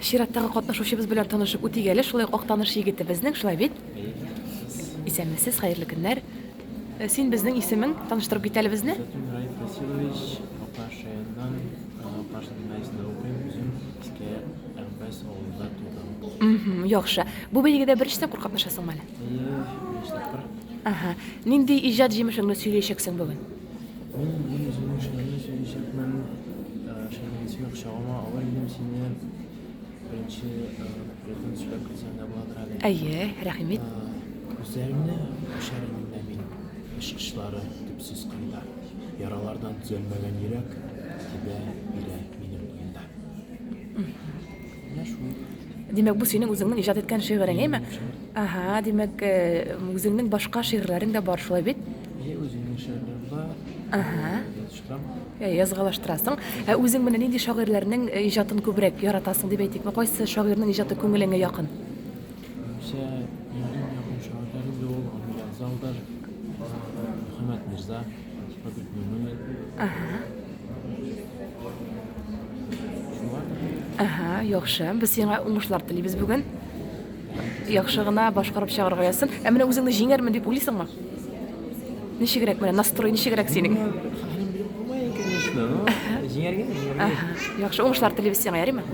Чираттагы катнашучыбыз белән танышып үтигәле, шулай ук Актаныш егетебезнең, шулай бит? Исәнмесез, хәерле көннәр. Син безнең исемең, таныштырып кит әле безне. Затем Раиф Васильевич, Апаш районынан, Апаш гимназиясында укыйм, үзем иске МПС авылында тудым. Яхшы. Бу бәйгедә беренче тапкыр катнашасыңмы әле? Беренче тапкыр. Ага. Нинди иҗат җимешеңне сөйләячәксең бүген? Мин үземнең эшләрне сөйләячәкмен. Шәйхән исеме кочагыма алыр идем сине. Беренче рәтен сөйләп китсәң дә буладыр әле. Әйе, рәхимет. Үзләремне шәрәнемдә мин эшкышлары төпсез кыйда. Яралардан төзәлмәгән йөрәк тибә бирә минем буенда. Менә шул. Димәк, бу синең үзеңнең иҗат иткән шигырең, әйме? Ага, димәк, үзеңнең башка шигырьләрең дә бар, шулай бит? Үземнең шигырьләрем бар. Ага. Язышкам. Язгылаштырасың. Үзең менә нинди шагыйрьләрнең иҗатын күбрәк яратасың дип әйтикме? Кайсы шагыйрьнең иҗаты күңелеңә якын? Менә якын шагыйрьләрем дә ул Амир Залдар, Мөхәммәд Мирза, Фатих Мөмин. Ага. Шулар. Ага, яхшы. Без сиңа уңышлар телибез бүген. Яхшы гына башкарып чыгарга язсын. Менә үзеңне җиңәрмен дип уйлыйсыңмы? Ничегрәк менә настрой ничегрәк синең? Конечно, но җиңәргә. Ага. Яхшы уңышлар телибез сиңа, ярыймы?